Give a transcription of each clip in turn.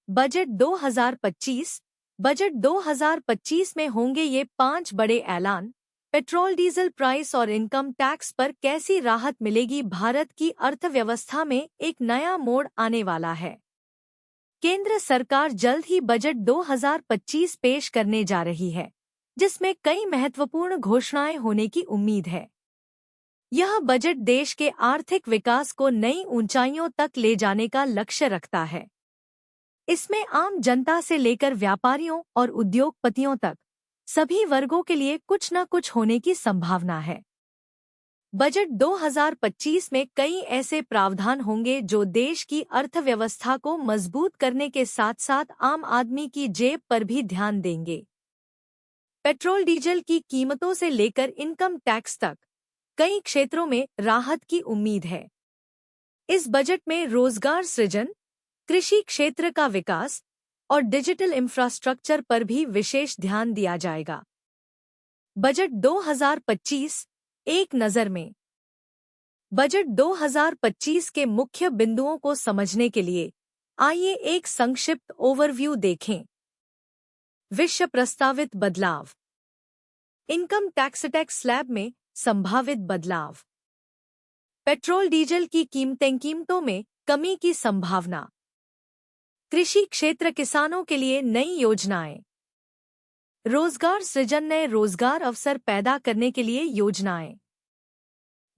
Budget 2025। Budget 2025 में होंगे ये 5 बड़े ऐलान। पेट्रोल डीजल प्राइस और इनकम टैक्स पर कैसी राहत मिलेगी? भारत की अर्थव्यवस्था में एक नया मोड़ आने वाला है। केंद्र सरकार जल्द ही बजट 2025 पेश करने जा रही है, जिसमें कई महत्वपूर्ण घोषणाएं होने की उम्मीद है। यह बजट देश के आर्थिक विकास को नई ऊंचाइयों तक ले जाने का लक्ष्य रखता है। इसमें आम जनता से लेकर व्यापारियों और उद्योगपतियों तक सभी वर्गों के लिए कुछ न कुछ होने की संभावना है। बजट 2025 में कई ऐसे प्रावधान होंगे जो देश की अर्थव्यवस्था को मजबूत करने के साथ साथ आम आदमी की जेब पर भी ध्यान देंगे। पेट्रोल डीजल की कीमतों से लेकर इनकम टैक्स तक कई क्षेत्रों में राहत की उम्मीद है। इस बजट में रोजगार सृजन, कृषि क्षेत्र का विकास और डिजिटल इंफ्रास्ट्रक्चर पर भी विशेष ध्यान दिया जाएगा। बजट 2025 एक नज़र में। बजट 2025 के मुख्य बिंदुओं को समझने के लिए आइए एक संक्षिप्त ओवरव्यू देखें। विषय प्रस्तावित बदलाव। इनकम टैक्स स्लैब में संभावित बदलाव। पेट्रोल डीजल की कीमतों में कमी की संभावना। कृषि क्षेत्र किसानों के लिए नई योजनाएं। रोजगार सृजन, नए रोजगार अवसर पैदा करने के लिए योजनाएं।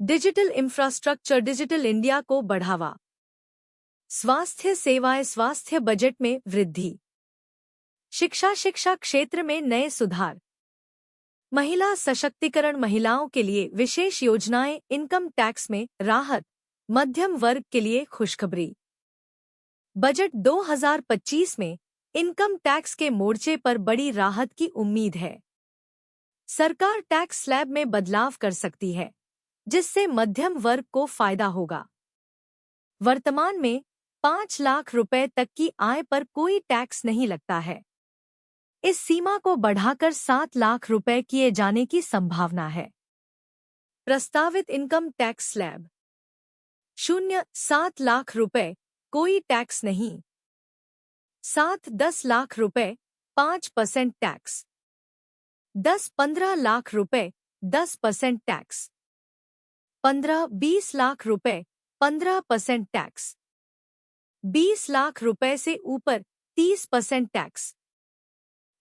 डिजिटल इंफ्रास्ट्रक्चर, डिजिटल इंडिया को बढ़ावा। स्वास्थ्य सेवाएं, स्वास्थ्य बजट में वृद्धि। शिक्षा क्षेत्र में नए सुधार। महिला सशक्तिकरण, महिलाओं के लिए विशेष योजनाएं। इनकम टैक्स में राहत, मध्यम वर्ग के लिए खुशखबरी। बजट 2025 में इनकम टैक्स के मोर्चे पर बड़ी राहत की उम्मीद है। सरकार टैक्स स्लैब में बदलाव कर सकती है, जिससे मध्यम वर्ग को फायदा होगा। वर्तमान में 5 लाख रुपए तक की आय पर कोई टैक्स नहीं लगता है। इस सीमा को बढ़ाकर 7 लाख रुपए किए जाने की संभावना है। प्रस्तावित इनकम टैक्स स्लैब 0-7 लाख रुपए कोई टैक्स नहीं। 7-10 लाख रुपए 5% टैक्स। 10-15 लाख रुपए 10% टैक्स। 15-20 लाख रुपए 15% टैक्स। 20 लाख रुपए से ऊपर 30% टैक्स।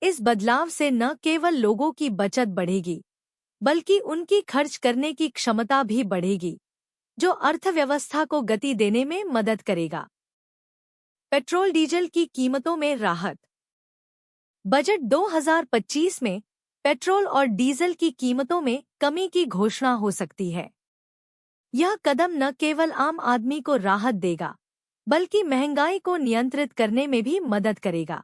इस बदलाव से न केवल लोगों की बचत बढ़ेगी, बल्कि उनकी खर्च करने की क्षमता भी बढ़ेगी, जो अर्थव्यवस्था को गति देने में मदद करेगा। पेट्रोल डीजल की कीमतों में राहत। बजट 2025 में पेट्रोल और डीजल की कीमतों में कमी की घोषणा हो सकती है। यह कदम न केवल आम आदमी को राहत देगा, बल्कि महंगाई को नियंत्रित करने में भी मदद करेगा।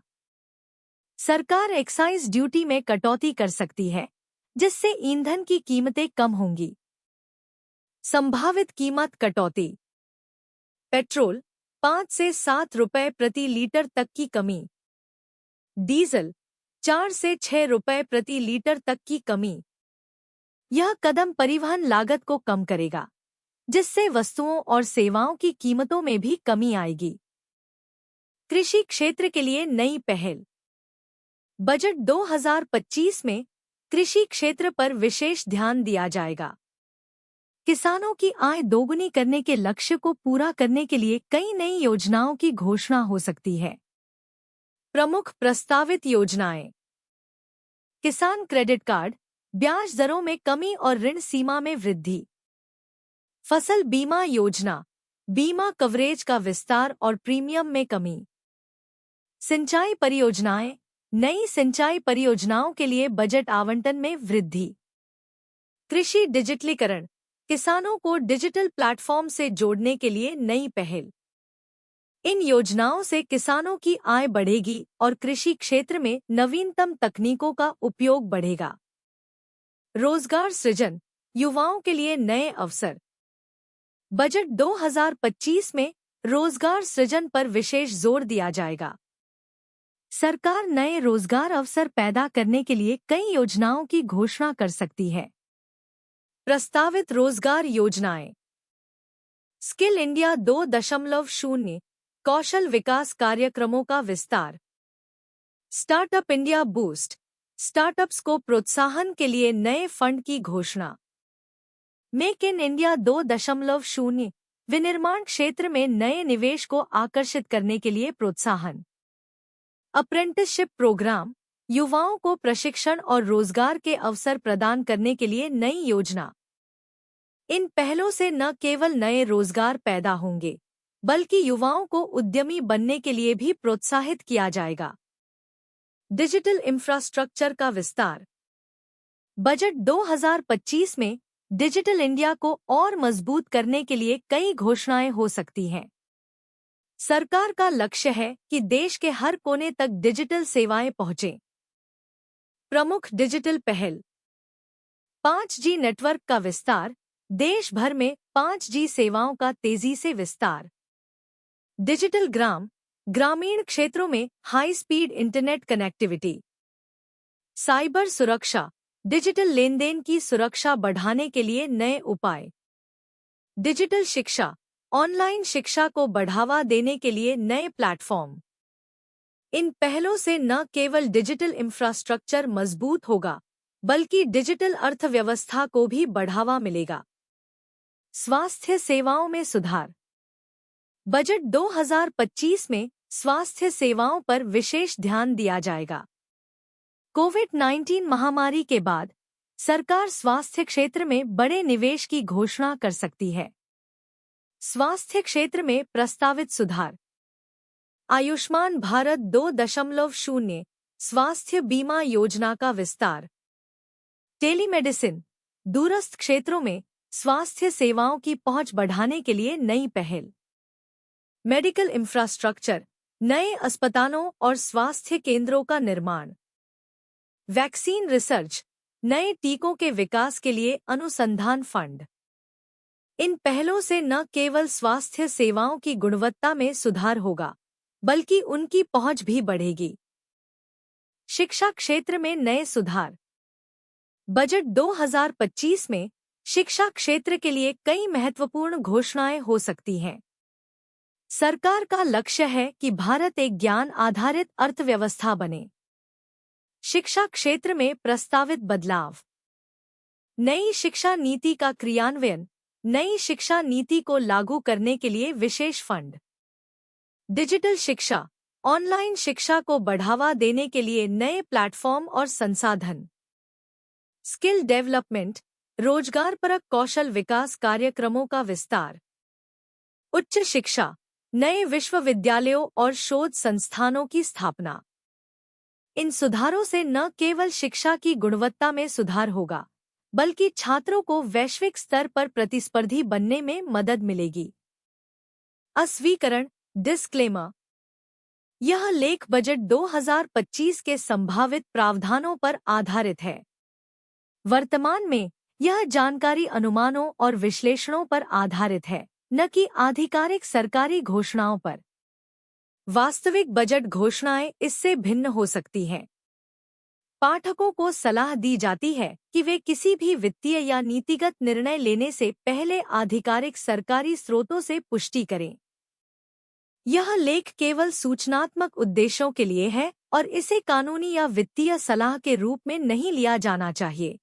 सरकार एक्साइज ड्यूटी में कटौती कर सकती है, जिससे ईंधन की कीमतें कम होंगी। संभावित कीमत कटौती। पेट्रोल 5 से 7 रुपए प्रति लीटर तक की कमी। डीजल 4 से 6 रुपए प्रति लीटर तक की कमी। यह कदम परिवहन लागत को कम करेगा, जिससे वस्तुओं और सेवाओं की कीमतों में भी कमी आएगी। कृषि क्षेत्र के लिए नई पहल। बजट 2025 में कृषि क्षेत्र पर विशेष ध्यान दिया जाएगा। किसानों की आय दोगुनी करने के लक्ष्य को पूरा करने के लिए कई नई योजनाओं की घोषणा हो सकती है। प्रमुख प्रस्तावित योजनाएं। किसान क्रेडिट कार्ड, ब्याज दरों में कमी और ऋण सीमा में वृद्धि। फसल बीमा योजना, बीमा कवरेज का विस्तार और प्रीमियम में कमी। सिंचाई परियोजनाएं, नई सिंचाई परियोजनाओं के लिए बजट आवंटन में वृद्धि। कृषि डिजिटलीकरण, किसानों को डिजिटल प्लेटफॉर्म से जोड़ने के लिए नई पहल। इन योजनाओं से किसानों की आय बढ़ेगी और कृषि क्षेत्र में नवीनतम तकनीकों का उपयोग बढ़ेगा। रोजगार सृजन, युवाओं के लिए नए अवसर। बजट 2025 में रोजगार सृजन पर विशेष जोर दिया जाएगा। सरकार नए रोजगार अवसर पैदा करने के लिए कई योजनाओं की घोषणा कर सकती है। प्रस्तावित रोजगार योजनाएं। स्किल इंडिया 2.0 कौशल विकास कार्यक्रमों का विस्तार। स्टार्टअप इंडिया बूस्ट, स्टार्टअप्स को प्रोत्साहन के लिए नए फंड की घोषणा। मेक इन इंडिया 2.0 विनिर्माण क्षेत्र में नए निवेश को आकर्षित करने के लिए प्रोत्साहन। अप्रेंटिसशिप प्रोग्राम, युवाओं को प्रशिक्षण और रोजगार के अवसर प्रदान करने के लिए नई योजना। इन पहलों से न केवल नए रोजगार पैदा होंगे, बल्कि युवाओं को उद्यमी बनने के लिए भी प्रोत्साहित किया जाएगा। डिजिटल इंफ्रास्ट्रक्चर का विस्तार। बजट 2025 में डिजिटल इंडिया को और मजबूत करने के लिए कई घोषणाएं हो सकती हैं। सरकार का लक्ष्य है कि देश के हर कोने तक डिजिटल सेवाएं पहुंचें। प्रमुख डिजिटल पहल। 5G नेटवर्क का विस्तार, देश भर में 5G सेवाओं का तेजी से विस्तार। डिजिटल ग्राम, ग्रामीण क्षेत्रों में high speed internet connectivity. Cyber सुरक्षा, डिजिटल लेनदेन की सुरक्षा बढ़ाने के लिए नए उपाय। डिजिटल शिक्षा, ऑनलाइन शिक्षा को बढ़ावा देने के लिए नए प्लेटफॉर्म। इन पहलों से न केवल डिजिटल इंफ्रास्ट्रक्चर मजबूत होगा, बल्कि डिजिटल अर्थव्यवस्था को भी बढ़ावा मिलेगा। स्वास्थ्य सेवाओं में सुधार। बजट 2025 में स्वास्थ्य सेवाओं पर विशेष ध्यान दिया जाएगा। कोविड-19 महामारी के बाद सरकार स्वास्थ्य क्षेत्र में बड़े निवेश की घोषणा कर सकती है। स्वास्थ्य क्षेत्र में प्रस्तावित सुधार। आयुष्मान भारत 2.0 स्वास्थ्य बीमा योजना का विस्तार। टेलीमेडिसिन, दूरस्थ क्षेत्रों में स्वास्थ्य सेवाओं की पहुंच बढ़ाने के लिए नई पहल। मेडिकल इंफ्रास्ट्रक्चर, नए अस्पतालों और स्वास्थ्य केंद्रों का निर्माण। वैक्सीन रिसर्च, नए टीकों के विकास के लिए अनुसंधान फंड। इन पहलों से न केवल स्वास्थ्य सेवाओं की गुणवत्ता में सुधार होगा, बल्कि उनकी पहुंच भी बढ़ेगी। शिक्षा क्षेत्र में नए सुधार। बजट 2025 में शिक्षा क्षेत्र के लिए कई महत्वपूर्ण घोषणाएं हो सकती हैं। सरकार का लक्ष्य है कि भारत एक ज्ञान आधारित अर्थव्यवस्था बने। शिक्षा क्षेत्र में प्रस्तावित बदलाव। नई शिक्षा नीति का क्रियान्वयन, नई शिक्षा नीति को लागू करने के लिए विशेष फंड। डिजिटल शिक्षा, ऑनलाइन शिक्षा को बढ़ावा देने के लिए नए प्लेटफॉर्म और संसाधन। स्किल डेवलपमेंट, रोजगारपरक कौशल विकास कार्यक्रमों का विस्तार। उच्च शिक्षा, नए विश्वविद्यालयों और शोध संस्थानों की स्थापना। इन सुधारों से न केवल शिक्षा की गुणवत्ता में सुधार होगा, बल्कि छात्रों को वैश्विक स्तर पर प्रतिस्पर्धी बनने में मदद मिलेगी। अस्वीकरण, डिस्क्लेमर। यह लेख बजट 2025 के संभावित प्रावधानों पर आधारित है। वर्तमान में यह जानकारी अनुमानों और विश्लेषणों पर आधारित है, न कि आधिकारिक सरकारी घोषणाओं पर। वास्तविक बजट घोषणाएं इससे भिन्न हो सकती हैं। पाठकों को सलाह दी जाती है कि वे किसी भी वित्तीय या नीतिगत निर्णय लेने से पहले आधिकारिक सरकारी स्रोतों से पुष्टि करें। यह लेख केवल सूचनात्मक उद्देश्यों के लिए है और इसे कानूनी या वित्तीय सलाह के रूप में नहीं लिया जाना चाहिए।